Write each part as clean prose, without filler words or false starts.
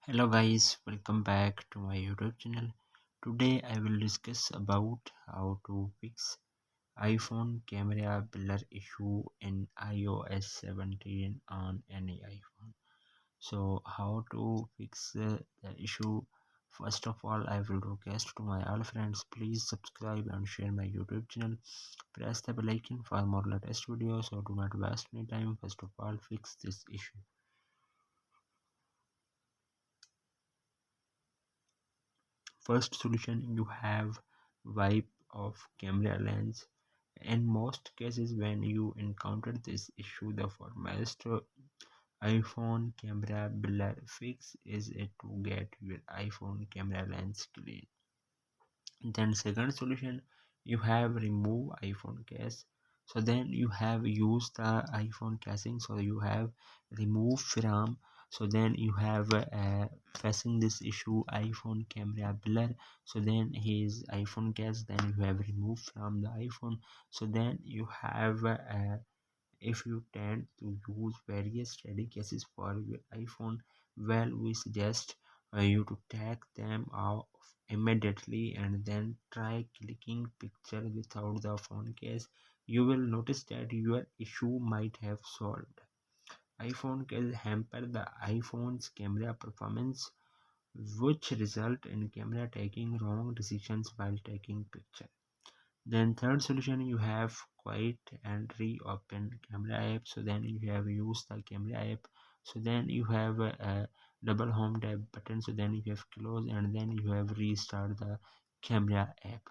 Hello guys, welcome back to my YouTube channel. Today I will discuss about how to fix iPhone camera blur issue in iOS 17 on any iPhone. So how to fix the issue? First of all, I will request to my all friends, please subscribe and share my YouTube channel. Press the bell icon for more latest videos, so do not waste any time. First of all, fix this issue. First solution, you have wipe off camera lens. In most cases, when you encounter this issue, the foremost iPhone camera blur fix is it to get your iPhone camera lens clean. Then second solution, you have remove iPhone case. So then you have used the iPhone casing, so you have remove from. So then you have facing this issue iPhone camera blur. So then his iPhone case, then you have removed from the iPhone. So then you have if you tend to use various study cases for your iPhone, well, we suggest you to take them off immediately and then try clicking picture without the phone case. You will notice that your issue might have solved. iPhone case hamper the iPhone's camera performance, which result in camera taking wrong decisions while taking picture. Then third solution, you have quiet and reopen camera app. So then you have used the camera app. So then you have a double home tab button. So then you have close and then you have restart the camera app.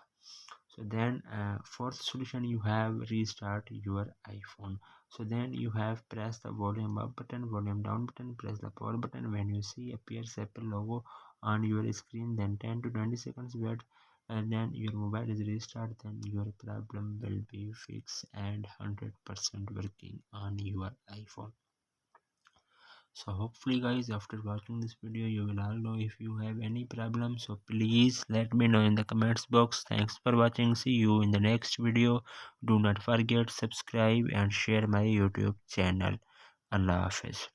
So then fourth solution, you have restart your iPhone. So then you have press the volume up button, volume down button, press the power button. When you see appears Apple logo on your screen, then 10 to 20 seconds wait, and then your mobile is restart, then your problem will be fixed and 100% working on your iPhone. So hopefully guys, after watching this video, you will all know if you have any problem. So please let me know in the comments box. Thanks for watching. See you in the next video. Do not forget subscribe and share my YouTube channel. Allah Hafiz.